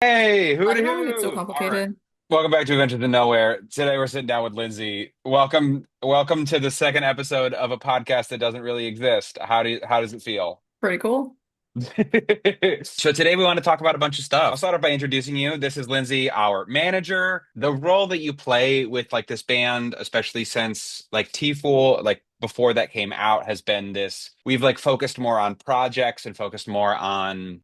Hey, Why hooty did all get so hoo! All right. complicated? Welcome back to Adventures in Nowhere. Today we're sitting down with Lindsay. Welcome to the second episode of a podcast that doesn't really exist. How does it feel? Pretty cool. So today we want to talk about a bunch of stuff. I'll start off by introducing you. This is Lindsay, our manager. The role that you play with like this band, especially since like T-Fool, like before that came out, has been this. We've like focused more on projects and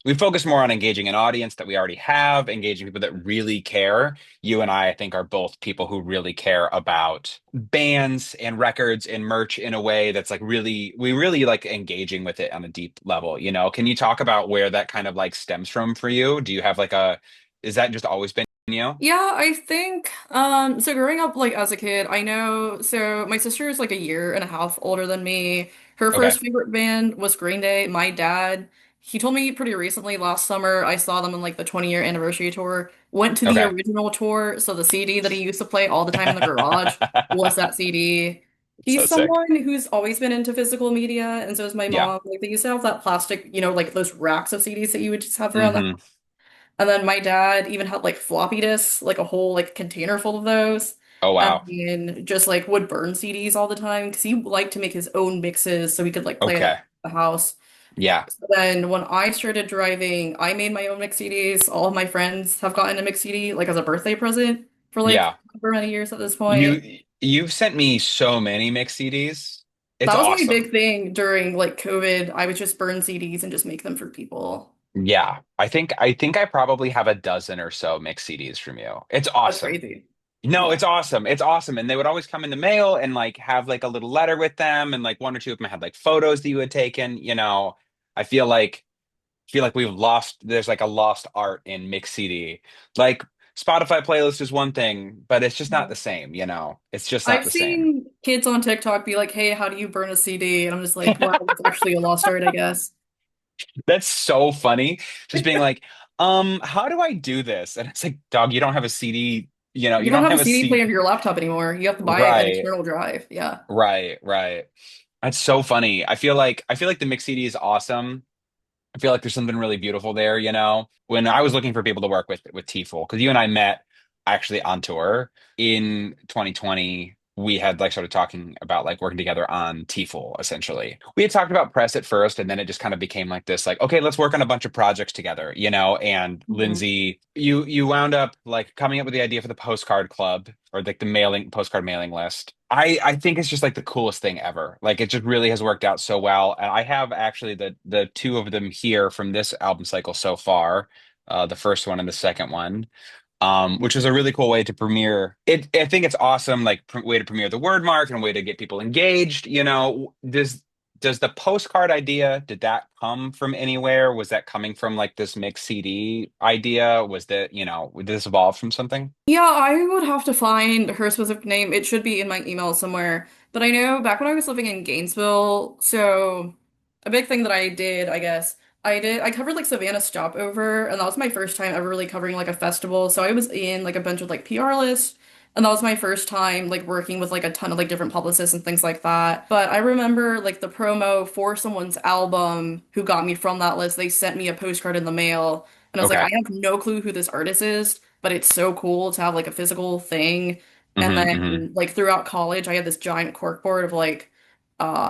we've focused more on engaging an audience that we already have, engaging people that really care. You and I think, are both people who really care about bands and records and merch in a way that's like we really like engaging with it on a deep level, you know? Can you talk about where that kind of like stems from for you? Do you have like is that just always been you? Yeah, I think so growing up like as a kid, I know so my sister is like a year and a half older than me. Her Okay. first favorite band was Green Day. My dad, he told me pretty recently last summer I saw them on like the 20-year anniversary tour. Went to the Okay. original tour, so the CD that he used to play all the time in the garage was that CD. So He's sick. someone who's always been into physical media, and so is my Yeah. mom. Like they used to have that plastic, like those racks of CDs that you would just have around the. Hmm. And then my dad even had like floppy disks, like a whole like container full of those. Oh And wow. then just like would burn CDs all the time because he liked to make his own mixes so he could like play it at Okay. the house. Yeah. So then when I started driving, I made my own mix CDs. All of my friends have gotten a mix CD like as a birthday present for like Yeah. however many years at this point. You've sent me so many mix CDs. It's That was my big awesome. thing during like COVID. I would just burn CDs and just make them for people. Yeah. I think I probably have a dozen or so mix CDs from you. It's That's awesome. crazy. No, Yeah. it's awesome. It's awesome. And they would always come in the mail and like have like a little letter with them, and like one or two of them had like photos that you had taken, you know. I feel like we've lost there's like a lost art in mix CD. Like Spotify playlist is one thing, but it's just not the same, you know. It's just not I've the same. seen kids on TikTok be like, "Hey, how do you burn a CD?" And I'm just like, "Wow, it's actually a lost art, I guess." That's so funny. Just being like, how do I do this? And it's like, dog, you don't have a CD, you know, You you don't don't have a have a CD player CD. of your laptop anymore. You have to buy an Right, external drive. Yeah, right. That's so funny. I feel like the mix CD is awesome. I feel like there's something really beautiful there, you know. When I was looking for people to work with T-Fool, because you and I met actually on tour in 2020, we had like started talking about like working together on T-Fool essentially. We had talked about press at first, and then it just kind of became like this, like, okay, let's work on a bunch of projects together, you know. And hmm Lindsay, you wound up like coming up with the idea for the postcard club, or like the mailing postcard mailing list. I think it's just like the coolest thing ever. Like it just really has worked out so well. And I have actually the two of them here from this album cycle so far, the first one and the second one, which is a really cool way to premiere it. I think it's awesome, like way to premiere the word mark and a way to get people engaged. You know, does the postcard idea, did that come from anywhere? Was that coming from like this mix CD idea? Was that, you know, did this evolve from something? Yeah, I would have to find her specific name. It should be in my email somewhere. But I know back when I was living in Gainesville, so a big thing that I did, I guess, I covered like Savannah Stopover, and that was my first time ever really covering like a festival. So I was in like a bunch of like PR lists, and that was my first time like working with like a ton of like different publicists and things like that. But I remember like the promo for someone's album who got me from that list, they sent me a postcard in the mail, and I was like, I Okay. have no clue who this artist is, but it's so cool to have like a physical thing. And Hmm. then like throughout college, I had this giant corkboard of like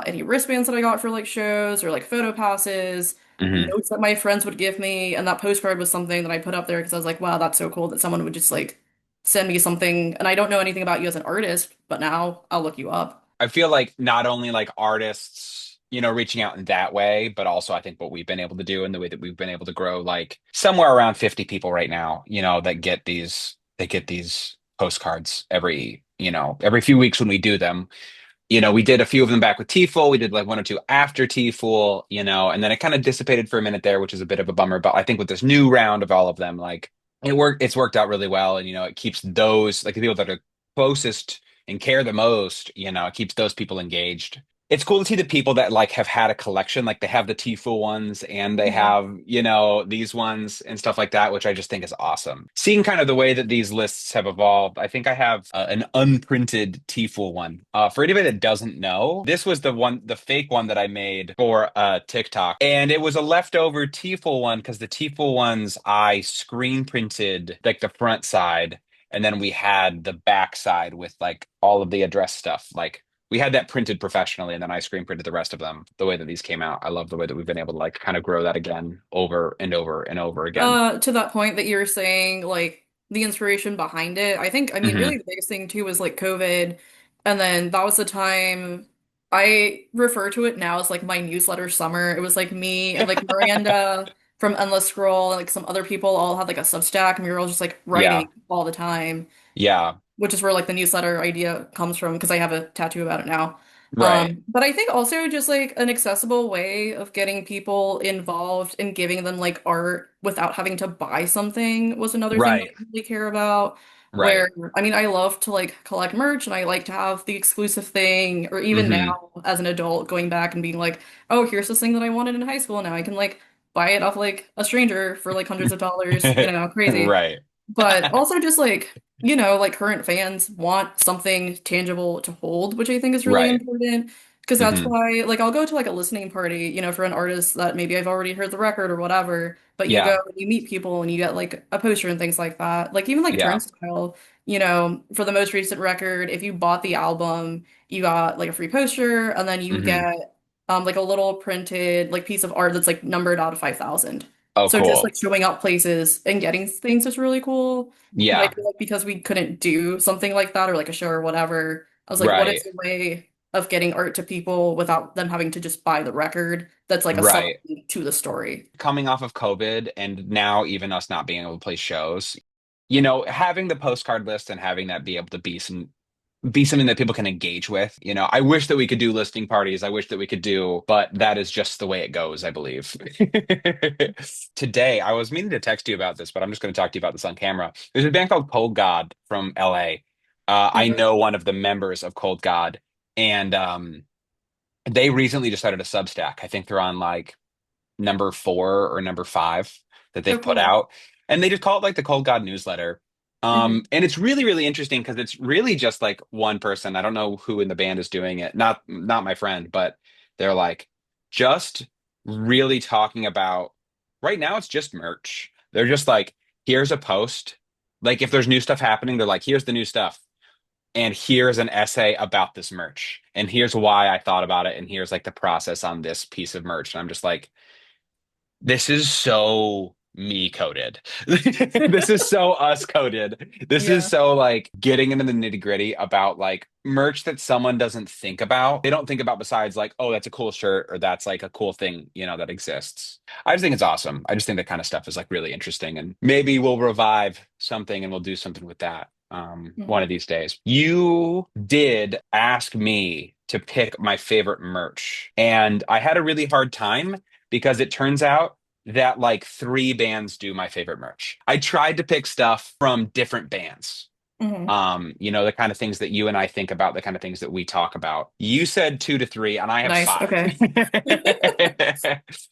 any wristbands that I got for like shows or like photo passes, Hmm. notes that my friends would give me, and that postcard was something that I put up there because I was like, wow, that's so cool that someone would just like send me something. And I don't know anything about you as an artist, but now I'll look you up. I feel like not only like artists, you know, reaching out in that way, but also I think what we've been able to do and the way that we've been able to grow, like somewhere around 50 people right now, you know, that get these postcards every, you know, every few weeks when we do them. You know, we did a few of them back with T-Fool. We did like one or two after T-Fool, you know, and then it kind of dissipated for a minute there, which is a bit of a bummer. But I think with this new round of all of them, like it's worked out really well. And, you know, it keeps those like the people that are closest and care the most, you know, it keeps those people engaged. it's cool to see the people that like have had a collection, like they have the Tfue ones and they Mhm. have, these ones and stuff like that, which I just think is awesome. Seeing kind of the way that these lists have evolved, I think I have an unprinted Tfue one. For anybody that doesn't know, this was the fake one that I made for TikTok, and it was a leftover Tfue one because the Tfue ones I screen printed like the front side, and then we had the back side with like all of the address stuff, like we had that printed professionally, and then I screen printed the rest of them the way that these came out. I love the way that we've been able to like kind of grow that again over and over and over again. To that point that you were saying, like the inspiration behind it, I mean, Hmm. really the biggest thing too was like COVID. And then that was the time I refer to it now as like my newsletter summer. It was like me and like Miranda from Endless Scroll and like some other people all had like a Substack and we were all just like Yeah, writing all the time, yeah, which is where like the newsletter idea comes from because I have a tattoo about it now. right, But I think also just like an accessible way of getting people involved and giving them like art without having to buy something was another thing that right, I really care about. right. Where I mean, I love to like collect merch and I like to have the exclusive thing, or even Hmm. now as an adult going back and being like, oh, here's this thing that I wanted in high school. Now I can like buy it off like a stranger for like hundreds of dollars, crazy. Right. But also just like, like current fans want something tangible to hold, which I think is really Right. important. Because that's Hmm. why, like, I'll go to like a listening party, for an artist that maybe I've already heard the record or whatever, but you go Yeah, and you meet people and you get like a poster and things like that. Like, even like yeah. Turnstile, for the most recent record, if you bought the album, you got like a free poster and then you Hmm. get like a little printed like piece of art that's like numbered out of 5,000. Oh, So just cool. like showing up places and getting things is really cool. But I Yeah, feel like because we couldn't do something like that or like a show or whatever, I was like, what is right, the way of getting art to people without them having to just buy the record that's like a right. supplement to the story? Coming off of COVID and now even us not being able to play shows, having the postcard list and having that be able to be something that people can engage with. I wish that we could do listening parties. I wish that we could do, but that is just the way it goes, I believe. Today, I was meaning to text you about this, but I'm just going to talk to you about this on camera. There's a band called Cold God from LA. I Mhm. know one of the members of Cold God, and they recently just started a Substack. I think they're on like number 4 or number 5 that Oh, they've put cool. out. And they just call it like the Cold God newsletter. Hmm. And it's really, really interesting because it's really just like one person. I don't know who in the band is doing it. Not my friend, but they're like just really talking about right now it's just merch. They're just like, here's a post. Like if there's new stuff happening, they're like, here's the new stuff. And here's an essay about this merch. And here's why I thought about it. And here's like the process on this piece of merch. And I'm just like, this is so me coded. This is so us coded. This is Yeah. so like getting into the nitty gritty about like merch that someone doesn't think about. They don't think about besides like, oh, that's a cool shirt or that's like a cool thing, that exists. I just think it's awesome. I just think that kind of stuff is like really interesting and maybe we'll revive something and we'll do something with that. One Mhm. of these days. You did ask me to pick my favorite merch, and I had a really hard time because it turns out that like 3 bands do my favorite merch. I tried to pick stuff from different bands. Hmm. The kind of things that you and I think about, the kind of things that we talk about. You said 2 to 3, and I have Nice. 5. Okay.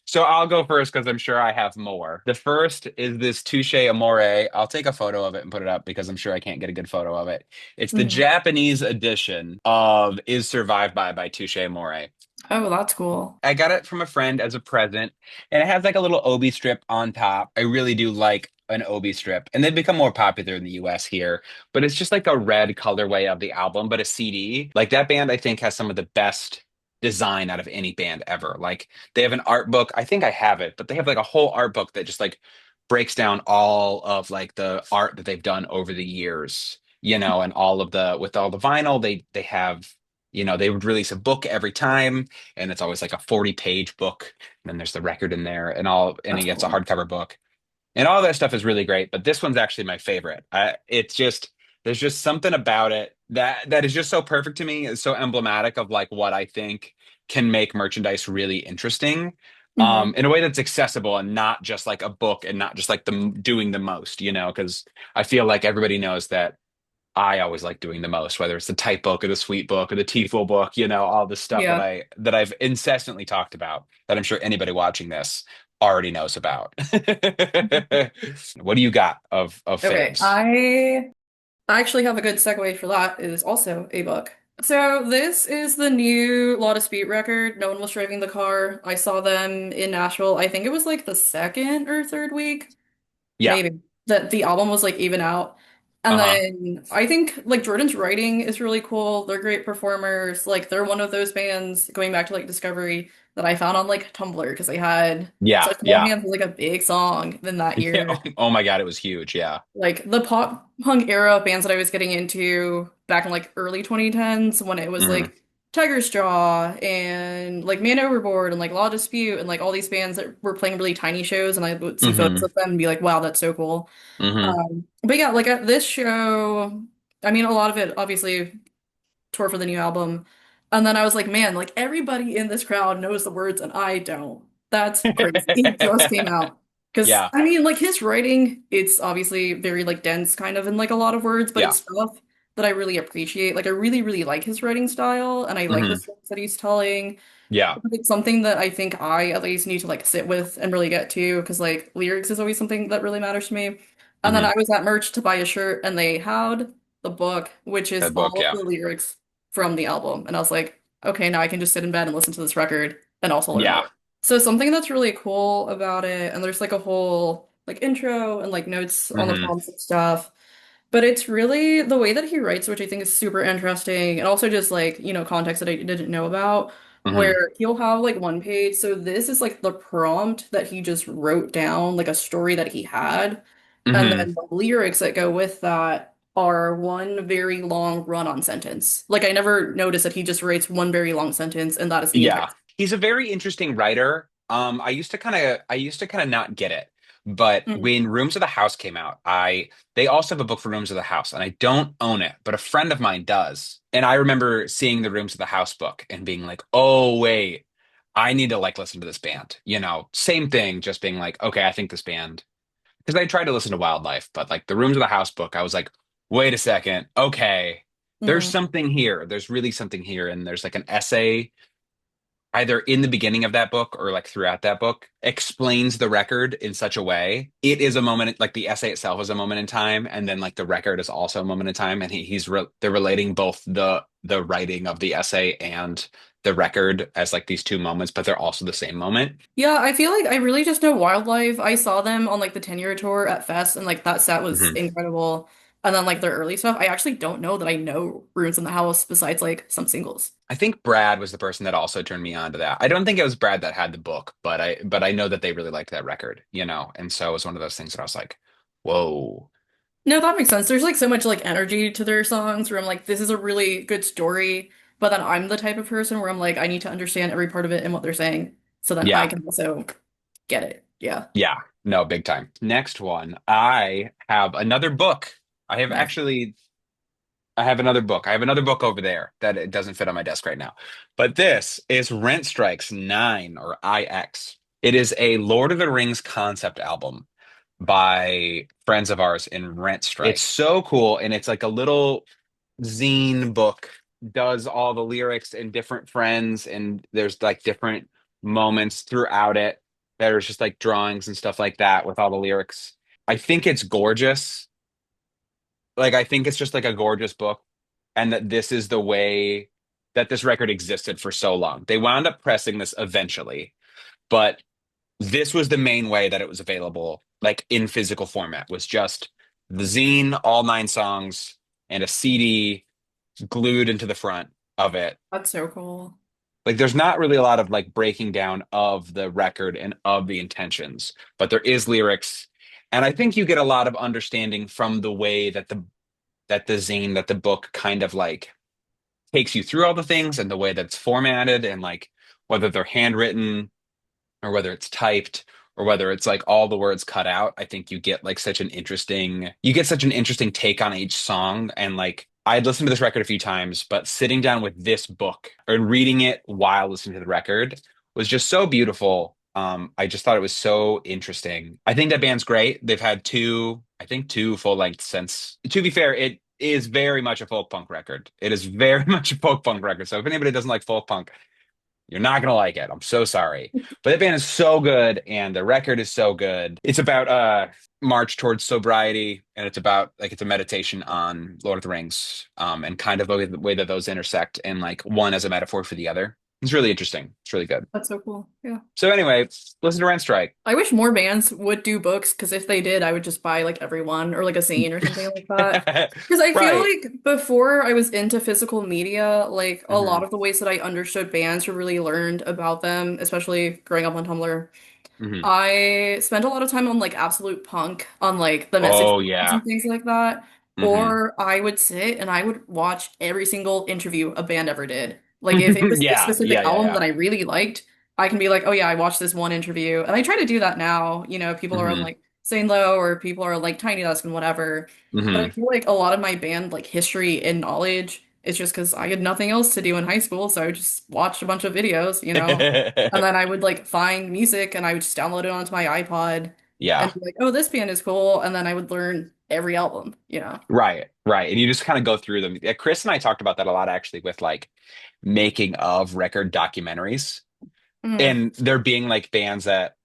So I'll go first because I'm sure I have more. The first is this Touche Amore. I'll take a photo of it and put it up because I'm sure I can't get a good photo of it. It's the Hmm. Japanese edition of Is Survived by Touche Amore. Oh, that's cool. I got it from a friend as a present, and it has like a little Obi strip on top. I really do like an Obi strip, and they've become more popular in the US here, but it's just like a red colorway of the album, but a CD. Like that band, I think, has some of the best design out of any band ever. Like they have an art book. I think I have it, but they have like a whole art book that just like breaks down all of like the art that they've done over the years, and all of the with all the vinyl, they have, they would release a book every time and it's always like a 40-page book. And then there's the record in there and That's it gets a cool. hardcover book. And all that stuff is really great, but this one's actually my favorite. It's just there's just something about it that is just so perfect to me. It's so emblematic of like what I think can make merchandise really interesting. Hmm. In a way that's accessible and not just like a book and not just like the doing the most, because I feel like everybody knows that I always like doing the most, whether it's the type book or the sweet book or the teaful book, all the stuff that Yeah. I've incessantly talked about that I'm sure anybody watching this already knows about. What do you got of Okay. faves? I actually have a good segue for that. It is also a book. So this is the new Law Dispute record. No one was driving the car. I saw them in Nashville. I think it was like the second or third week. Yeah. Maybe that the album was like even out. And Uh-huh. then I think like Jordan's writing is really cool. They're great performers. Like they're one of those bands going back to like Discovery that I found on like Tumblr because they had Yeah, Such Small yeah. Hands was like a big song then that Yeah. year. Oh my God, it was huge. Yeah. Like the pop punk era of bands that I was getting into back in like early 2010s when it was Hmm. like Tiger's Jaw and like Man Overboard and like Law Dispute and like all these bands that were playing really tiny shows and I would see photos Hmm. of them and be like, wow, that's so cool. Hmm. But yeah, like at this show, I mean, a lot of it obviously tour for the new album. And then I was like, man, like everybody in this crowd knows the words and I don't. That's crazy. It just came out. Because Yeah. I mean, like his writing, it's obviously very like dense kind of in like a lot of words, but Yeah. it's stuff that I really appreciate. Like I really, really like his writing style and I like the Hmm. stories that he's telling. Yeah. It's something that I think I at least need to like sit with and really get to because like lyrics is always something that really matters to me. And then Hmm. I was at merch to buy a shirt and they had the book, which is That book. all of Yeah. the lyrics from the album. And I was like, okay, now I can just sit in bed and listen to this record and also learn Yeah. more. So something that's really cool about it, and there's like a whole like intro and like notes on the Hmm. prompts and stuff. But it's really the way that he writes, which I think is super interesting, and also just like, context that I didn't know about, Hmm. where he'll have like one page. So this is like the prompt that he just wrote down, like a story that he had. And Hmm. then the lyrics that go with that are one very long run-on sentence. Like I never noticed that he just writes one very long sentence and that is the entire. Yeah. He's a very interesting writer. I used to kind of not get it. But Mm. when Rooms of the House came out, they also have a book for Rooms of the House, and I don't own it, but a friend of mine does. And I remember seeing the Rooms of the House book and being like, "Oh, wait, I need to like listen to this band." Same thing, just being like, "Okay, I think this band." Because I tried to listen to Wildlife, but like the Rooms of the House book, I was like, "Wait a second. Okay, there's Mhm. something here. There's really something here." And there's like an essay either in the beginning of that book or like throughout that book explains the record in such a way it is a moment, like the essay itself is a moment in time, and then like the record is also a moment in time, and they're relating both the writing of the essay and the record as like these two moments, but they're also the same moment. Yeah, I feel like I really just know Wildlife. I saw them on like the 10-year tour at Fest and like that set was Mhm. incredible. And then like their early stuff, I actually don't know that I know Runes in the House besides like some singles. I think Brad was the person that also turned me on to that. I don't think it was Brad that had the book, but I know that they really liked that record, and so it was one of those things that I was like, whoa. No, that makes sense. There's like so much like energy to their songs where I'm like, this is a really good story. But then I'm the type of person where I'm like, I need to understand every part of it and what they're saying so that I Yeah. can also get it. Yeah. Yeah, no, big time. Next one, I have another book. I have Nice. actually, I have another book. I have another book over there that it doesn't fit on my desk right now. But this is Rent Strikes 9 or IX. It is a Lord of the Rings concept album by friends of ours in Rent Strike. It's so cool, and it's like a little zine book, does all the lyrics and different friends, and there's like different moments throughout it. There's just like drawings and stuff like that with all the lyrics. I think it's gorgeous. Like I think it's just like a gorgeous book, and that this is the way that this record existed for so long. They wound up pressing this eventually, but this was the main way that it was available, like in physical format, was just the zine, all 9 songs, and a CD glued into the front of it. That's so cool. Like there's not really a lot of like breaking down of the record and of the intentions, but there is lyrics. And I think you get a lot of understanding from the way that the zine, that the book kind of like takes you through all the things, and the way that it's formatted, and like whether they're handwritten or whether it's typed or whether it's like all the words cut out. I think you get such an interesting take on each song. And like I'd listened to this record a few times, but sitting down with this book or reading it while listening to the record was just so beautiful. I just thought it was so interesting. I think that band's great. They've had two, I think two full length since. To be fair, is very much a folk punk record. It is very much a folk punk record. So if anybody doesn't like folk punk, you're not gonna like it. I'm so sorry. But that band is so good and the record is so good. It's about march towards sobriety and it's about like it's a meditation on Lord of the Rings and kind of the way that those intersect and like one as a metaphor for the other. It's really interesting. It's really good. That's so cool. Yeah. So anyway, listen to Rent Strike. I wish more bands would do books because if they did, I would just buy like every one or like a zine or something like that. Because I feel Right. like before I was into physical media, like a lot Hmm. of the ways that I understood bands or really learned about them, especially growing up on Tumblr, Hmm. I spent a lot of time on like Absolute Punk, on like the message Oh boards yeah. and things like that. Hmm. Or I would sit and I would watch every single interview a band ever did. Like if it was a Yeah, specific yeah, yeah, album yeah. that I really liked, I can be like, oh yeah, I watched this one interview. And I try to do that now. You know, people are on Hmm. like Sane Low or people are on, like Tiny Desk and whatever. But I Hmm. feel like a lot of my band like history and knowledge is just because I had nothing else to do in high school, so I would just watch a bunch of videos, you know. And then I would like find music and I would just download it onto my iPod and Yeah. be like, oh, this band is cool. And then I would learn every album, you know. Right, right. And you just kind of go through them. Yeah, Chris and I talked about that a lot actually with like making of record documentaries. Mm, And there being like bands that,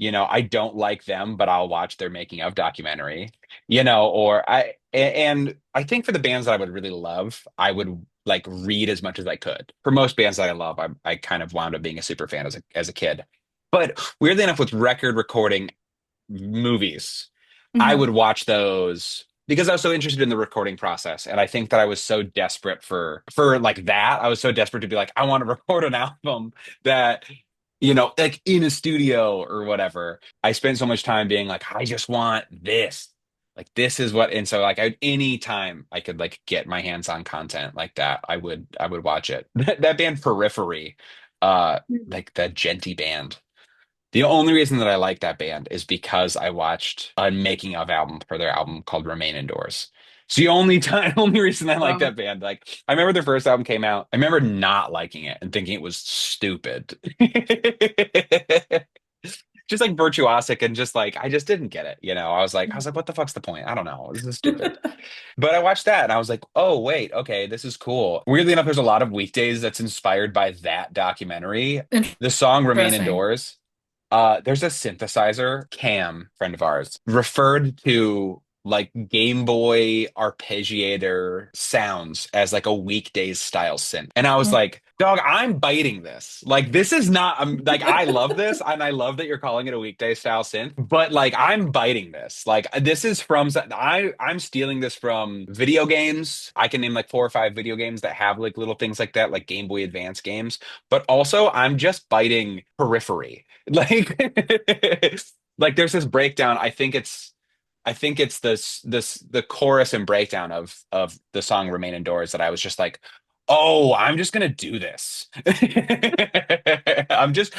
I don't like them, but I'll watch their making of documentary, or and I think for the bands that I would really love, I would like read as much as I could. For most bands that I love, I kind of wound up being a super fan as a kid. But weirdly enough, with record recording movies, I would hmm. watch those because I was so interested in the recording process. And I think that I was so desperate for like that. I was so desperate to be like, I want to record an album that, like in a studio or whatever. I spent so much time being like, I just want this. Like this is what, and so like any time I could like get my hands on content like that, I would watch it. That band Periphery, like that Genty band. The only reason that I like that band is because I watched a making of album for their album called Remain Indoors. It's the only time, only reason I like Wow. that band. Like, I remember their first album came out. I remember not liking it and thinking it was stupid. Just like virtuosic and just like I just didn't get it. I was like, what the fuck's the point? I don't know. This is stupid. But I watched that and I was like, oh wait, okay, this is cool. Weirdly enough, there's a lot of weekdays that's inspired by that documentary. The song Remain Interesting. Indoors. There's a synthesizer, Cam, friend of ours, referred to like Game Boy arpeggiator sounds as like a weekdays style synth. And I was Mm. like, dog, I'm biting this. Like, this is not, like, I love this and I love that you're calling it a weekday style synth, but like, I'm biting this. Like, this is from, I'm stealing this from video games. I can name like 4 or 5 video games that have like little things like that, like Game Boy Advance games, but also I'm just biting Periphery. Like, like there's this breakdown. I think it's this the chorus and breakdown of the song Remain Indoors that I was just like, oh, I'm just gonna do this. I'm just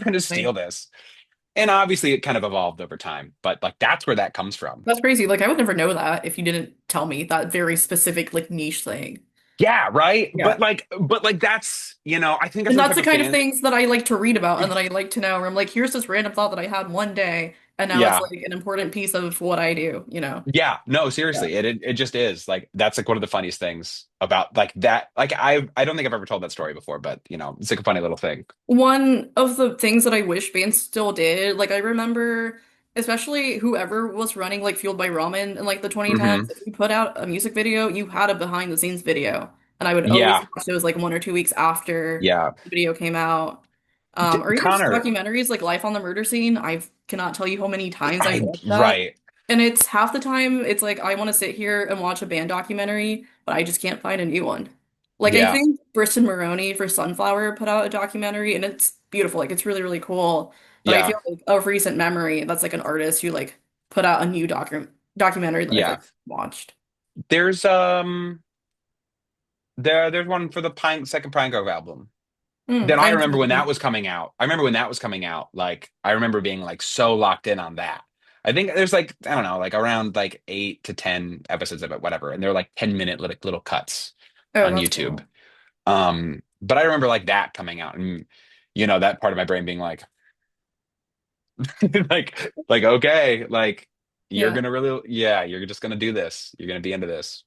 gonna steal Right. this. And obviously it kind of evolved over time, but like that's where that comes from. That's crazy. Like I would never know that if you didn't tell me that very specific like niche thing. Yeah, right. Yeah. But like that's, I think that's And the that's type the of kind of band. things that I like to read about and that I like to know where I'm like, here's this random thought that I had one day, and now it's Yeah. like an important piece of what I do, you know? Yeah, no, Yeah. seriously, it just is like that's like one of the funniest things about like that. Like I don't think I've ever told that story before, but it's like a funny little thing. One of the things that I wish bands still did, like I remember, especially whoever was running like Fueled by Ramen in like the 2010s, Hmm. if you put out a music video, you had a behind the scenes video. And I would always Yeah, watch those like 1 or 2 weeks after yeah. the video came out. Or even just Connor, documentaries like Life on the Murder Scene. I cannot tell you how many times I watched that. right. And it's half the time it's like I want to sit here and watch a band documentary, but I just can't find a new one. Like I Yeah, think Briston Maroney for Sunflower put out a documentary and it's beautiful. Like it's really, really cool. But I yeah, feel like of recent memory, that's like an artist who like put out a new documentary that I've yeah. like watched. There's there's one for the second Pine Grove album. Then I I have to remember look when that into was coming out. I remember when that was coming out. Like I remember being like so locked in on that. I think there's like I don't know, like around like 8 to 10 episodes of it, whatever, and they're like 10 minute little cuts Oh, on that's YouTube. cool. But I remember like that coming out, and that part of my brain being like, like okay, like you're Yeah. gonna really, yeah, you're just gonna do this. You're gonna be into this.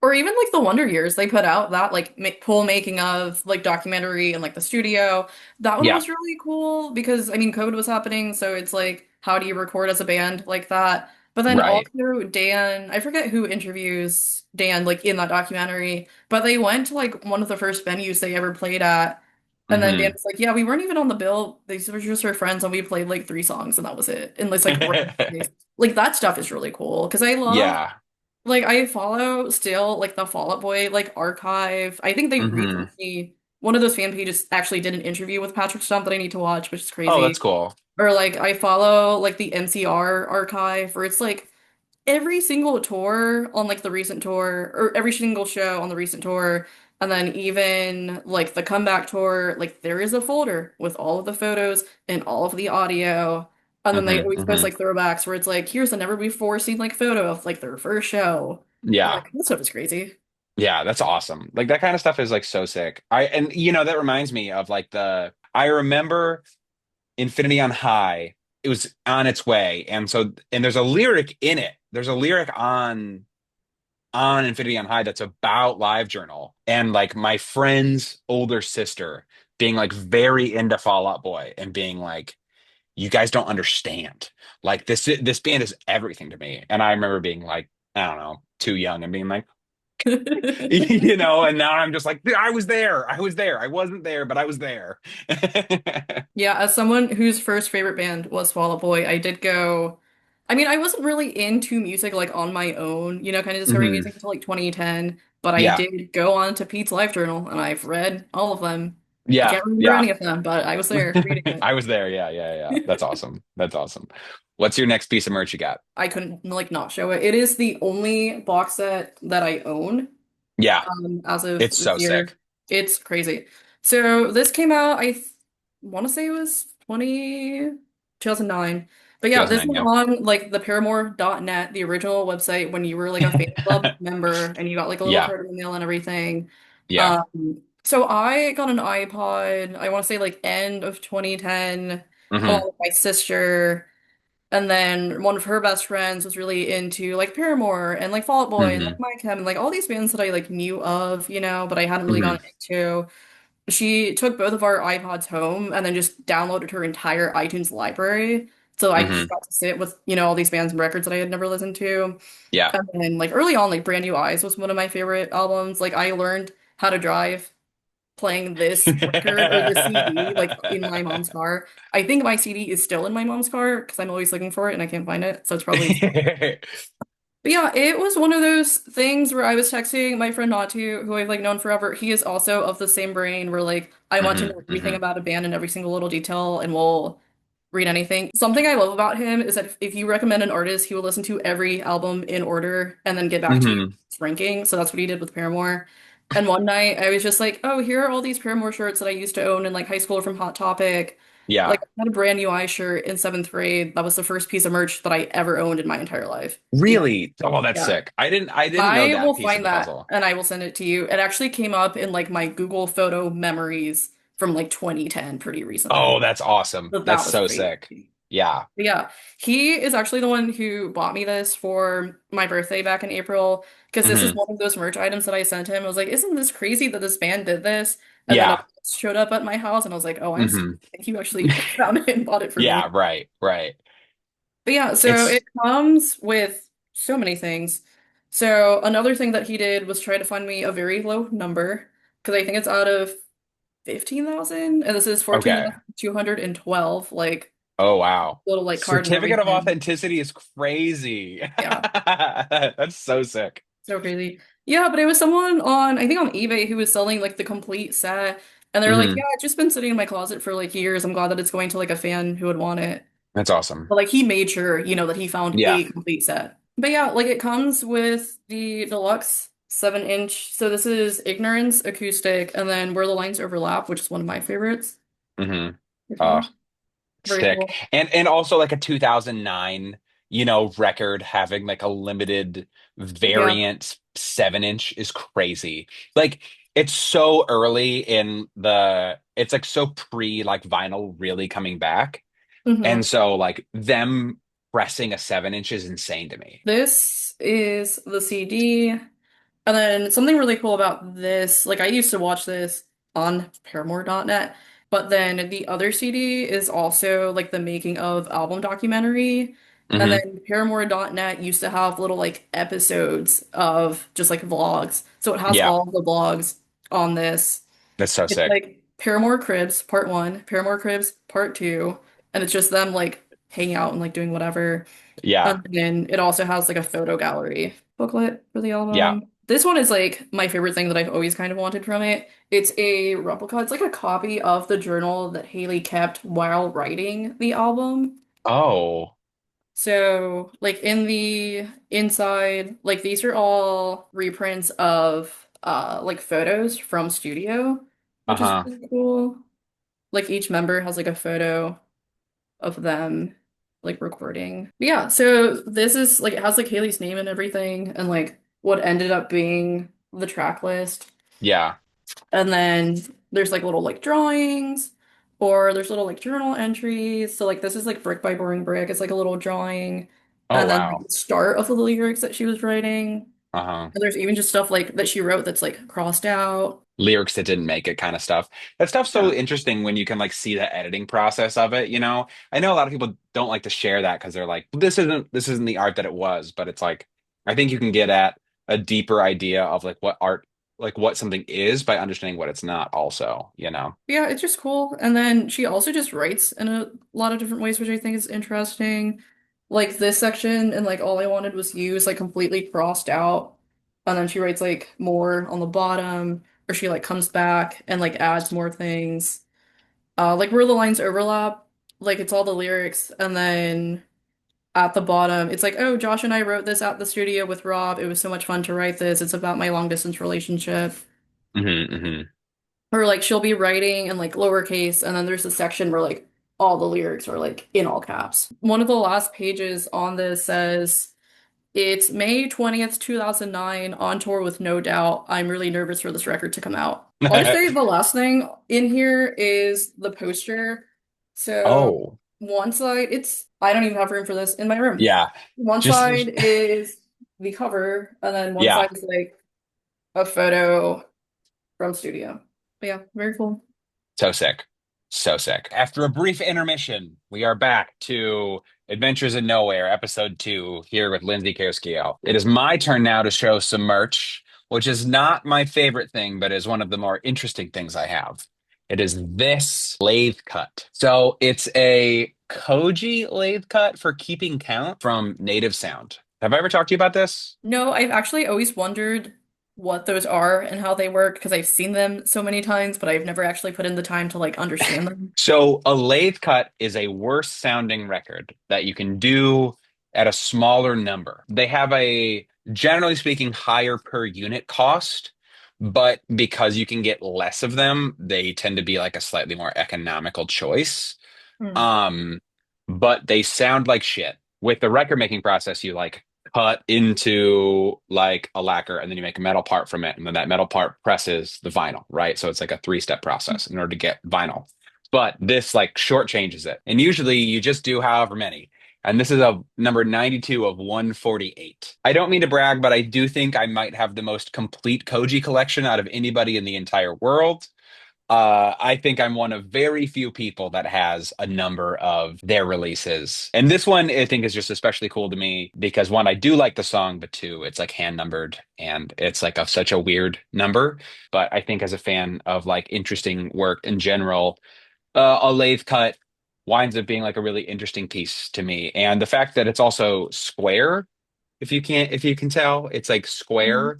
Or even like the Wonder Years, they put out that like full making of like documentary and like the studio. That one Yeah, was really cool because I mean COVID was happening, so it's like how do you record as a band like that? But then right. also Dan, I forget who interviews Dan like in that documentary, but they went to like one of the first venues they ever played at. And then Dan Hmm. was like, "Yeah, we weren't even on the bill. These were just our friends, and we played like three songs, and that was it." And it's like, like that stuff is really cool because I love Yeah. like I follow still like the Fall Out Boy like archive. I think they Hmm. recently one of those fan pages actually did an interview with Patrick Stump that I need to watch, which is Oh, that's crazy. cool. Or like I follow like the MCR archive where it's like every single tour on like the recent tour or every single show on the recent tour and then even like the comeback tour like there is a folder with all of the photos and all of the audio and then they Hmm. always post Hmm. like throwbacks where it's like here's a never before seen like photo of like their first show and Yeah. like that stuff is crazy. Yeah, that's awesome. Like that kind of stuff is like so sick. And that reminds me of like I remember Infinity on High. It was on its way. And there's a lyric in it. There's a lyric on Infinity on High that's about LiveJournal and like my friend's older sister being like very into Fall Out Boy and being like, you guys don't understand. Like this band is everything to me. And I remember being like, I don't know, too young and being like, and now I'm just like, I was there. I was there. I wasn't there, but I was there. Yeah, as someone whose first favorite band was Fall Out Boy, I did go. I mean, I wasn't really into music like on my own, kind of discovering Hmm. music until like 2010, but I Yeah. did go on to Pete's Life Journal and I've read all of them. I Yeah. can't remember Yeah. any of them, but I was there reading I was there. Yeah. Yeah. Yeah. That's it. awesome. That's awesome. What's your next piece of merch you got? I couldn't like not show it. It is the only box set that I own. Yeah. As of It's this so sick. year. It's crazy. So this came out, want to say it was 2009. But yeah, this 2009. was Yeah. on like the Paramore.net, the original website when you were like a fan club member and you got like a little Yeah. card in the mail and everything. Yeah. So I got an iPod, I want to say like end of 2010, Hmm. along with my sister. And then one of her best friends was really into like Paramore and like Fall Out Boy and like Hmm. My Chem and like all these bands that I like knew of, but I hadn't really Hmm. gone into. She took both of our iPods home and then just downloaded her entire iTunes library. So I just Hmm. got to sit with, all these bands and records that I had never listened to. Yeah. And then like early on, like Brand New Eyes was one of my favorite albums. Like I learned how to drive playing this record or this CD like in my mom's car. I think my CD is still in my mom's car because I'm always looking for it and I can't find it. So it's probably still. But yeah, it was one of those things where I was texting my friend Natu, who I've like known forever. He is also of the same brain where like I want to Hmm. know everything Hmm. about a band and every single little detail and will read anything. Something I love about him is that if you recommend an artist, he will listen to every album in order and then get back to you with Hmm. his ranking. So that's what he did with Paramore. And one night I was just like, oh, here are all these Paramore shirts that I used to own in like high school from Hot Topic. Like Yeah. I had a brand new eye shirt in seventh grade. That was the first piece of merch that I ever owned in my entire life. Really? Oh, that's Yeah. sick. I didn't know I that will piece of find the that puzzle. and I will send it to you. It actually came up in like my Google photo memories from like 2010 pretty Oh, recently. that's awesome. So That's that was so crazy. sick. Yeah. But yeah, he is actually the one who bought me this for my birthday back in April because this is Hmm. one of those merch items that I sent him. I was like, "Isn't this crazy that this band did this?" And then it Yeah. showed up at my house, and I was like, "Oh, I'm so Hmm. sick. You actually found it and bought it for me." Yeah, right, right. But yeah, so it It's comes with so many things. So another thing that he did was try to find me a very low number because I think it's out of 15,000, and this is okay. 14,212, like Oh, wow. little like card and Certificate of everything. authenticity is crazy. Yeah. That's so sick. So crazy. Yeah, but it was someone on, I think on eBay who was selling like the complete set. And they were like, yeah, Hmm. it's just been sitting in my closet for like years. I'm glad that it's going to like a fan who would want it. That's awesome. But like he made sure, that he found Yeah. a complete set. But yeah, like it comes with the deluxe 7-inch. So this is Ignorance acoustic, and then Where the Lines Overlap, which is one of my favorites. Hmm. If you Uh, know. Very sick. cool. And also like a 2009, record having like a limited Yeah. variant 7-inch is crazy. Like it's so early in it's like so pre like vinyl really coming back. And hmm so like them pressing a 7-inch is insane to me. This is the CD. And then something really cool about this, like I used to watch this on Paramore.net, but then the other CD is also like the making of album documentary. And Hmm. then Paramore.net used to have little like episodes of just like vlogs. So it has Yeah, all the vlogs on this. that's so It's sick. like Paramore Cribs Part 1, Paramore Cribs Part 2, and it's just them like hanging out and like doing whatever. Yeah, And then it also has like a photo gallery booklet for the yeah. album. This one is like my favorite thing that I've always kind of wanted from it. It's a replica. It's like a copy of the journal that Haley kept while writing the album. Oh, So, like in the inside, like these are all reprints of like photos from studio, which is uh-huh. really cool. Like each member has like a photo of them like recording. But yeah, so this is like it has like Haley's name and everything and like what ended up being the track list. Yeah. And then there's like little like drawings or there's little like journal entries. So like this is like brick by boring brick. It's like a little drawing. Oh, And then like wow. the start of the lyrics that she was writing. Uh-huh. And there's even just stuff like that she wrote that's like crossed out. Lyrics that didn't make it kind of stuff. That stuff's so Yeah. interesting when you can like see the editing process of it, you know? I know a lot of people don't like to share that because they're like, this isn't the art that it was, but it's like I think you can get at a deeper idea of like what art like what something is by understanding what it's not also, you know? Yeah, it's just cool. And then she also just writes in a lot of different ways, which I think is interesting. Like this section and like all I wanted was you is like completely crossed out. And then she writes like more on the bottom, or she like comes back and like adds more things. Like where the lines overlap, like it's all the lyrics, and then at the bottom, it's like, oh, Josh and I wrote this at the studio with Rob. It was so much fun to write this. It's about my long distance relationship. Hmm. Hmm. Or like she'll be writing in like lowercase, and then there's a section where like all the lyrics are like in all caps. One of the last pages on this says, it's May 20th, 2009, on tour with No Doubt. I'm really nervous for this record to come out. I'll just say the last thing in here is the poster. So Oh, one side, I don't even have room for this in my room. yeah. One Just side is the cover, and then one yeah. side is like a photo from studio. But yeah, very cool. So sick. So sick. After a brief intermission, we are back to Adventures in Nowhere, episode 2, here with Lindsay Carrasquillo. It is my turn now to show some merch, which is not my favorite thing, but is one of the more interesting things I have. It is this lathe cut. So it's a Koji lathe cut for keeping count from Native Sound. Have I ever talked to you about this? No, I've actually always wondered what those are and how they work because I've seen them so many times, but I've never actually put in the time to like understand them. So a lathe cut is a worse sounding record that you can do at a smaller number. They have a, generally speaking, higher per unit cost, but because you can get less of them, they tend to be like a slightly more economical choice. Hmm. Um, but they sound like shit. With the record making process, you like cut into like a lacquer and then you make a metal part from it. And then that metal part presses the vinyl, right? So it's like a three-step process in order to get vinyl. But this like shortchanges it. And usually you just do however many. And this is a number 92 of 148. I don't mean to brag, but I do think I might have the most complete Koji collection out of anybody in the entire world. I think I'm one of very few people that has a number of their releases. And this one I think is just especially cool to me because one, I do like the song, but two, it's like hand numbered and it's like such a weird number. But I think as a fan of like interesting work in general, a lathe cut winds up being like a really interesting piece to me. And the fact that it's also square, if you can tell, it's like Mhm. square.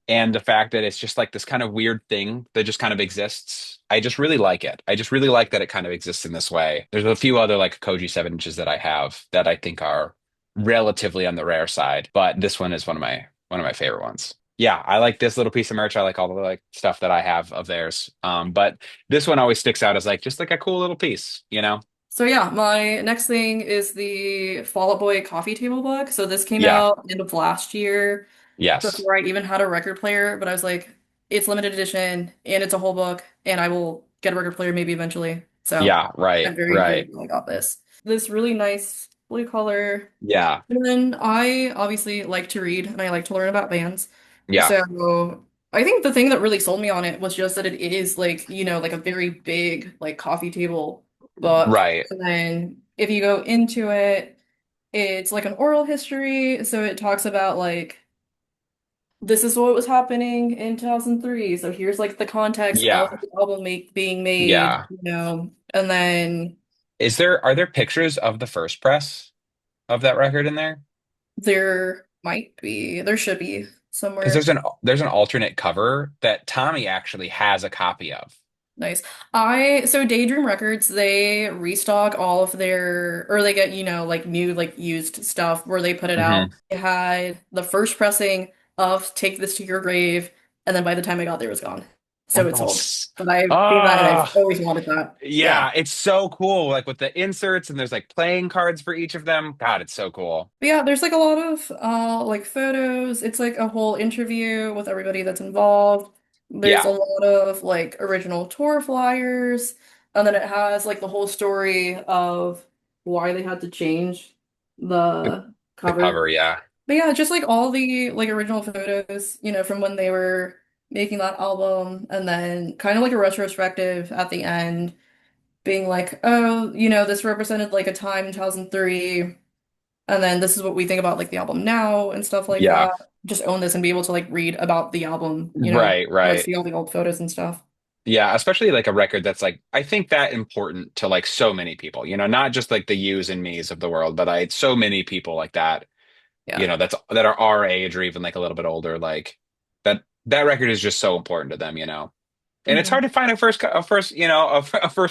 And the fact that it's just like this kind of weird thing that just kind of exists. I just really like it. I just really like that it kind of exists in this way. There's a few other like Koji 7 inches that I have that I think are relatively on the rare side, but this one is one of my favorite ones. Yeah, I like this little piece of merch. I like all the like stuff that I have of theirs. But this one always sticks out as like just like a cool little piece, you know? So yeah, my next thing is the Fall Out Boy coffee table book. So this came Yeah. out end of last year Yes. before I even had a record player, but I was like, it's limited edition and it's a whole book and I will get a record player maybe eventually. So Yeah, right, I'm very right. grateful I got this. This really nice blue color. Yeah. And then I obviously like to read and I like to learn about bands. Yeah. So I think the thing that really sold me on it was just that it is like, like a very big like coffee table book. Right. And then if you go into it, it's like an oral history. So it talks about like this is what was happening in 2003. So here's like the context of Yeah. the album being made, Yeah. and then Are there pictures of the first press of that record in there? there should be Because somewhere. there's an alternate cover that Tommy actually has a copy of. Nice. So Daydream Records, they restock all of or they get, like new, like used stuff where they put it out. Hmm. They had the first pressing of Take This to Your Grave, and then by the time I got there, it was gone. So it sold. But I've seen that and I've Oh, always wanted that. Yeah. yeah, it's so cool. Like with the inserts and there's like playing cards for each of them. God, it's so cool. But yeah, there's like a lot of like photos. It's like a whole interview with everybody that's involved. There's a Yeah, lot of like original tour flyers, and then it has like the whole story of why they had to change the, the the cover. cover, yeah. But yeah, just like all the like original photos, from when they were making that album, and then kind of like a retrospective at the end, being like, oh, this represented like a time in 2003. And then this is what we think about like the album now and stuff like Yeah. that. Just own this and be able to like read about the album, Right, right. see all the old photos and stuff. Yeah, especially like a record that's like I think that important to like so many people, not just like the yous and me's of the world, but I so many people like that, Yeah. that are our age or even like a little bit older, like that record is just so important to them. And it's hard Hmm. to find a first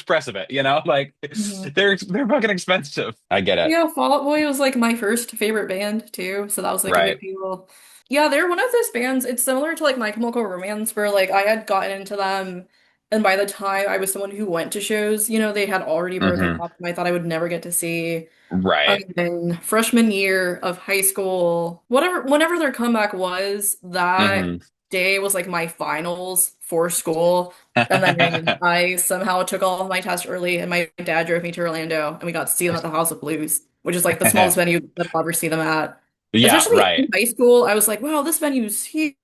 press of it. Like Hmm. they're fucking expensive. I get it. Yeah, Fall Out Boy was like my first favorite band too, so that was like a big Right. deal. Yeah, they're one of those bands. It's similar to like My Chemical Romance, where like I had gotten into them, and by the time I was someone who went to shows, they had already broken Hmm. up, and I thought I would never get to see. Right. In freshman year of high school, whenever their comeback was, that Hmm. day was like my finals for school. And then I somehow took all of my tests early, and my dad drove me to Orlando, and we got to see them at the House of Blues, which is like the smallest venue that I'll ever see them at. Yeah, Especially in right. high school, I was like, wow, this venue's huge,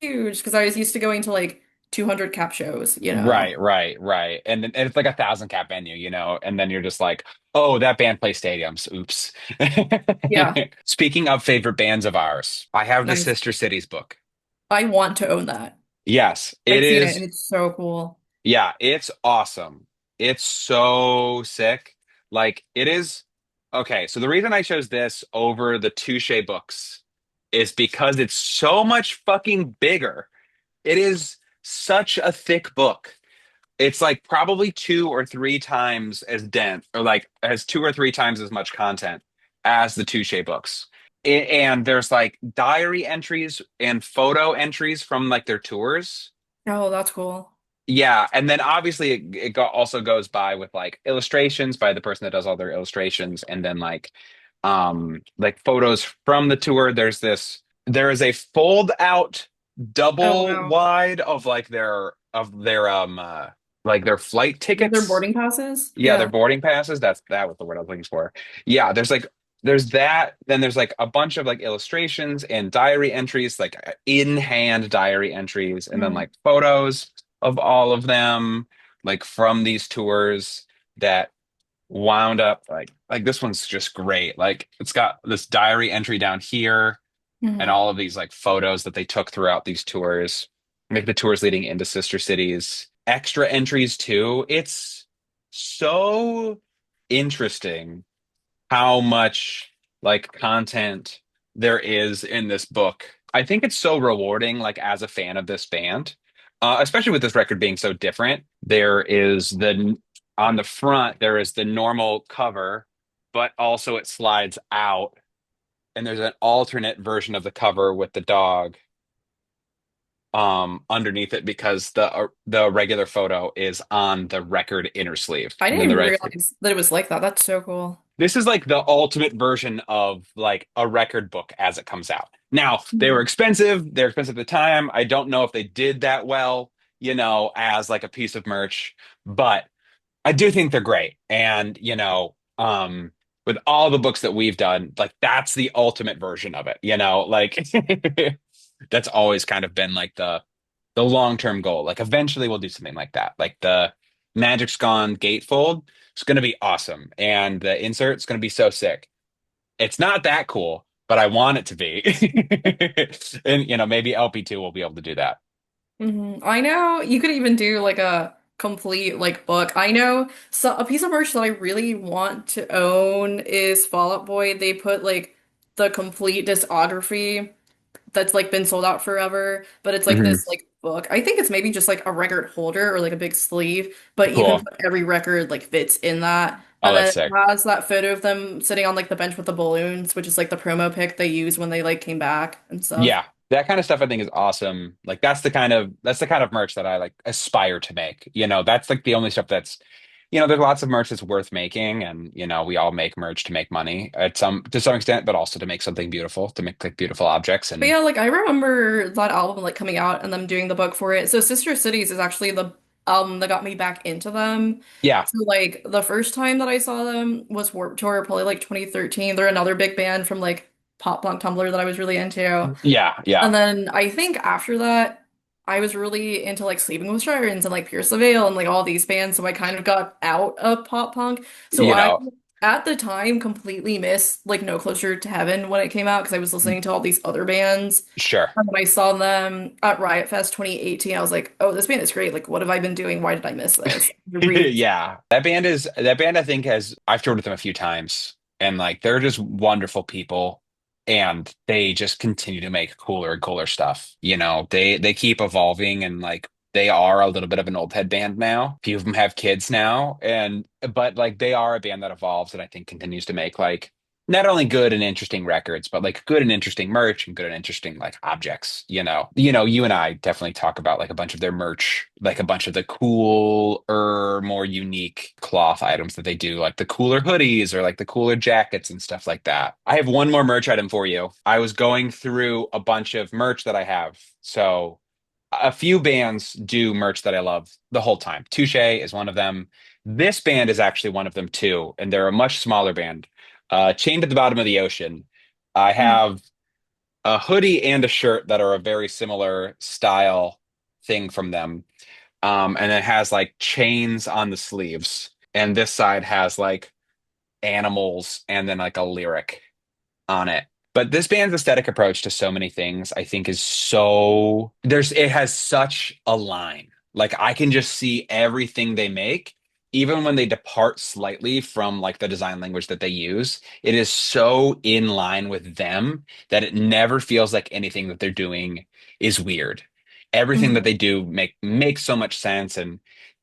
because I was used to going to like 200 cap shows. Right, right, right. And it's like 1,000 cap venue, and then you're just like, oh, that band plays stadiums. Oops. Yeah, Speaking of favorite bands of ours, I have the nice. Sister Cities book. I want to own that. Yes, it I've seen it, is. and it's so cool. Yeah, it's awesome. It's so sick. Like it is. Okay, so the reason I chose this over the Touche books is because it's so much fucking bigger. It is such a thick book. It's like probably two or three times as dense, or like has two or three times as much content as the Touche books. And there's like diary entries and photo entries from like their tours. Oh, that's cool. Yeah, and then obviously also goes by with like illustrations by the person that does all their illustrations, and then like photos from the tour. There is a fold out Oh, double wow. wide of like their flight Like their tickets. boarding passes? Yeah, their Yeah. boarding passes. That was the word I was looking for. Yeah, there's that. Then there's like a bunch of like illustrations and diary entries, like in hand diary entries, and then Mhm. like photos of all of them, like from these tours that wound up like this one's just great. Like it's got this diary entry down here and Mhm. all of these like photos that they took throughout these tours, like the tours leading into Sister Cities. Extra entries too. It's so interesting how much like content there is in this book. I think it's so rewarding, like as a fan of this band, especially with this record being so different. There is on the front, there is the normal cover, but also it slides out, and there's an alternate version of the cover with the dog underneath it because the regular photo is on the record inner sleeve, I and then didn't the even red. realize that it was like that. That's so cool. This is like the ultimate version of like a record book as it comes out. Now, they were Mhm. expensive. They're expensive at the time. I don't know if they did that well, as like a piece of merch, but I do think they're great. And, with all the books that we've done, like that's the ultimate version of it, like that's always kind of been like the long-term goal. Like eventually we'll do something like that. Like the Magic's Gone gatefold is going to be awesome and the insert's going to be so sick. It's not that cool, but I want it to be. And maybe LP2 will be able to do that. I know you could even do like a complete like book. I know so a piece of merch that I really want to own is Fall Out Boy. They put like the complete discography that's like been sold out forever, but it's like Hmm. this like book. I think it's maybe just like a record holder or like a big sleeve, but you can Cool. put every record like fits in that. Oh, And then that's it sick. has that photo of them sitting on like the bench with the balloons, which is like the promo pic they used when they like came back and stuff. Yeah, that kind of stuff I think is awesome. Like that's the kind of merch that I like aspire to make. That's like the only stuff there's lots of merch that's worth making, and we all make merch to make money at some to some extent, but also to make something beautiful, to make like beautiful objects. But And yeah, like I remember that album like coming out and them doing the book for it. So Sister Cities is actually the album that got me back into them. yeah, So like the first time that I saw them was Warped Tour, probably like 2013. They're another big band from like pop punk Tumblr that I was really into. yeah, yeah. And then I think after that, I was really into like Sleeping with Sirens and like Pierce the Veil and like all these bands. So I kind of got out of pop punk. So You I, know, at the time, completely missed like No Closer to Heaven when it came out because I was listening to all these other bands. sure. And when I saw them at Riot Fest 2018, I was like, oh, this band is great. Like, what have I been doing? Why did I miss this? Re Yeah. That band I think I've toured with them a few times and like they're just wonderful people and they just continue to make cooler and cooler stuff. They keep evolving and like they are a little bit of an old head band now. A few of them have kids now and but like they are a band that evolves and I think continues to make like not only good and interesting records, but like good and interesting merch and good and interesting like objects, you and I definitely talk about like a bunch of their merch, like a bunch of the cooler, more unique cloth items that they do, like the cooler hoodies or like the cooler jackets and stuff like that. I have one more merch item for you. I was going through a bunch of merch that I have. So a few bands do merch that I love the whole time. Touche is one of them. This band is actually one of them too, and they're a much smaller band. Chained at the Bottom of the Ocean. I have a hoodie and a shirt that are a very similar style thing from them. And it has like chains on the sleeves. And this side has like animals and then like a lyric on it. But this band's aesthetic approach to so many things, I think, is it has such a line. Like I can just see everything they make, even when they depart slightly from like the design language that they use. It is so in line with them that it never feels like anything that they're doing is weird. Everything that Mhm. they do makes so much sense. And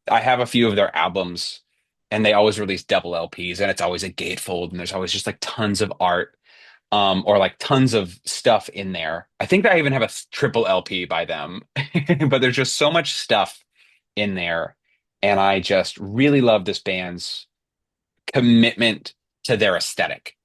I have a few of their albums and they always release double LPs and it's always a gatefold and there's always just like tons of art or like tons of stuff in there. I think I even have a triple LP by them, but there's just so much stuff in there. And I just really love this band's commitment to their aesthetic.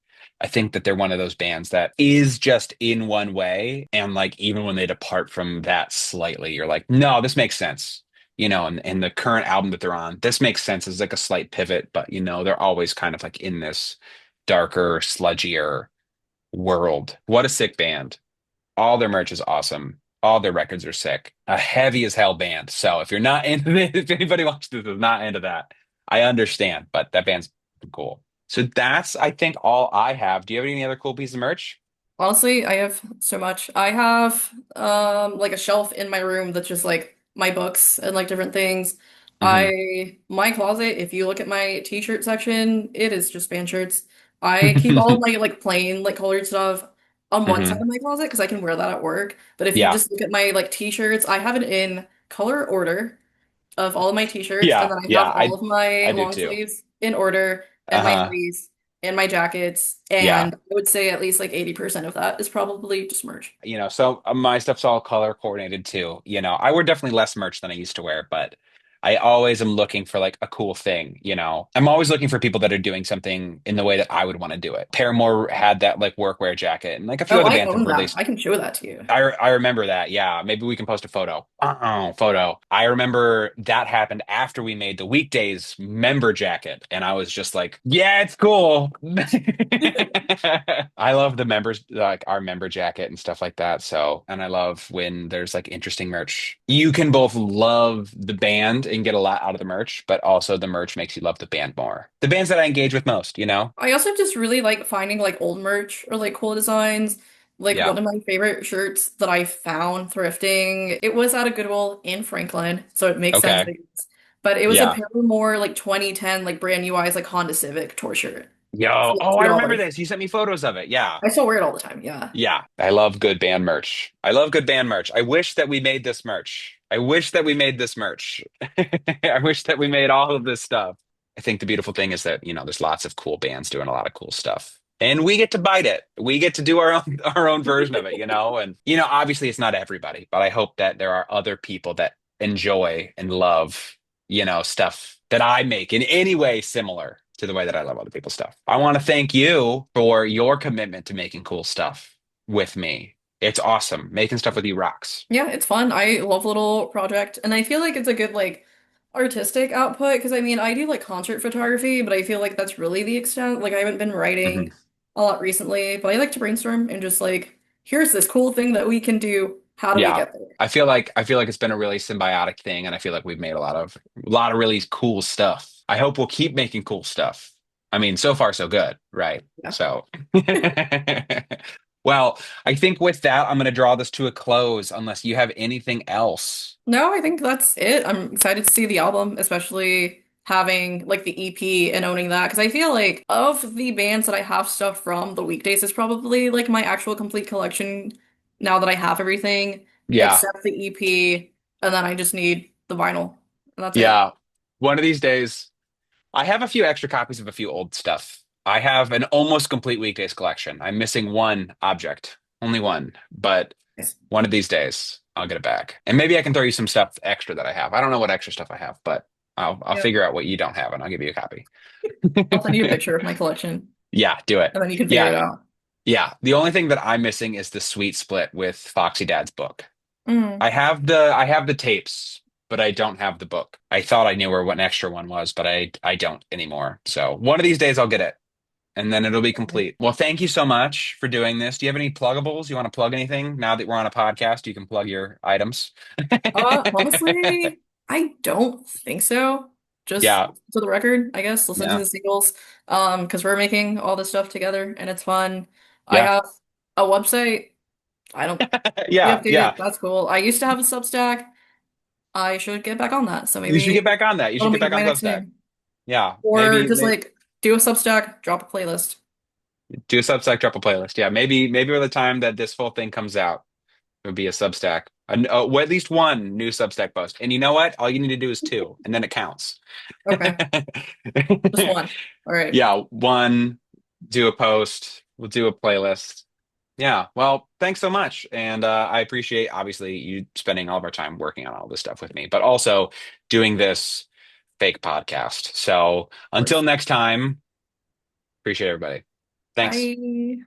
I think that they're one of those bands that is just in one way. And like, even when they depart from that slightly, you're like, no, this makes sense. And the current album that they're on, this makes sense as like a slight pivot, but they're always kind of like in this darker, sludgier world. What a sick band. All their merch is awesome. All their records are sick. A heavy as hell band. So if you're not into this, if anybody watching this is not into that, I understand, but that band's cool. So that's, I think, all I have. Do you have any other cool pieces of merch? Honestly, I have so much. I have like a shelf in my room that's just like my books and like different things. Hmm. My closet, if you look at my t-shirt section, it is just band shirts. I keep all of my like plain like colored stuff on one side Hmm. of my closet because I can wear that at work. But if you Yeah. just look at my like t-shirts, I have it in color order of all of my t-shirts, and Yeah. then I have Yeah. all I of my I do long too. sleeves in order, and my Uh-huh. hoodies and my jackets, Yeah. and I would say at least like 80% of that is probably just merch. So my stuff's all color coordinated too. I wear definitely less merch than I used to wear, but I always am looking for like a cool thing, you know. I'm always looking for people that are doing something in the way that I would want to do it. Paramore had that like workwear jacket, and like a few Oh, other I bands have own that. released. I can show that to you. I remember that. Yeah, maybe we can post a photo. Photo. I remember that happened after we made the weekdays member jacket, and I was just like, "Yeah, it's cool." I love the members, like our member jacket and stuff like that. So, and I love when there's like interesting merch. You can both love the band and get a lot out of the merch, but also the merch makes you love the band more. The bands that I engage with most, you know? I also just really like finding like old merch or like cool designs. Like Yeah. one of my favorite shirts that I found thrifting, it was at a Goodwill in Franklin, so it makes sense. Okay. But it was a Yeah. Paramore like 2010 like brand new eyes like Honda Civic tour shirt Yo. for like Oh, I remember $2. this. You sent me photos of it. Yeah. I still wear it all the time. Yeah. Yeah, I love good band merch. I love good band merch. I wish that we made this merch. I wish that we made this merch. I wish that we made all of this stuff. I think the beautiful thing is that, you know, there's lots of cool bands doing a lot of cool stuff. And we get to bite it. We get to do our own version of it, you know? And you know, obviously it's not everybody, but I hope that there are other people that enjoy and love, you know, stuff that I make in any way similar to the way that I love other people's stuff. I want to thank you for your commitment to making cool stuff with me. It's awesome. Making stuff with you rocks. Yeah, it's fun. I love a little project, and I feel like it's a good like artistic output because I mean, I do like concert photography, but I feel like that's really the extent. Like I haven't been Mhm. writing a lot recently, but I like to brainstorm and just like, here's this cool thing that we can do. How do we Yeah. get there? I feel like it's been a really symbiotic thing, and I feel like we've made a lot of really cool stuff. I hope we'll keep making cool stuff. I mean, so far so good, right? Yeah. So well, I think with that, I'm going to draw this to a close unless you have anything else. No, I think that's it. I'm excited to see the album, especially having like the EP and owning that because I feel like of the bands that I have stuff from, the Weekdays is probably like my actual complete collection now that I have everything Yeah. except the EP, and then I just need the vinyl, and that's it. Yeah. One of these days, I have a few extra copies of a few old stuff. I have an almost complete weekdays collection. I'm missing one object, only one, but Yes. one of these days I'll get it back. And maybe I can throw you some stuff extra that I have. I don't know what extra stuff I have, but I'll Yep. figure out what you don't have and I'll give you a copy. I'll send you a picture of my collection, Yeah, do it. and then you can figure it Yeah, out. yeah. The only thing that I'm missing is the sweet split with Foxy Dad's book. Mm. I have the tapes, but I don't have the book. I thought I knew where what an extra one was, but I don't anymore. So one of these days I'll get it and then it'll be complete. Well, thank you so much for doing this. Do you have any pluggables? You want to plug anything? Now that we're on a podcast, you can plug your items. Honestly, I don't think so. Just Yeah. to the record, I guess, listen to Yeah. the singles. Because we're making all this stuff together and it's fun. I Yeah. have a website. I don't really Yeah. update Yeah. it. That's cool. I used to have a Substack. I should get back on that. So You should maybe get back on that. You should that'll get be back my on next Substack. thing. Yeah. Or Maybe, just maybe like do a Substack, drop a playlist. do a Substack, drop a playlist. Yeah. Maybe by the time that this full thing comes out, it'll be a Substack. Well, at least one new Substack post. And you know what? All you need to do is two, and then it counts. Okay. Just one. All right. Yeah, one, do a post, we'll do a playlist. Yeah, well, thanks so much. And I appreciate, obviously, you spending all of our time working on all this stuff with me, but also doing this fake podcast. So Of until course. next time, appreciate everybody. Thanks. Bye.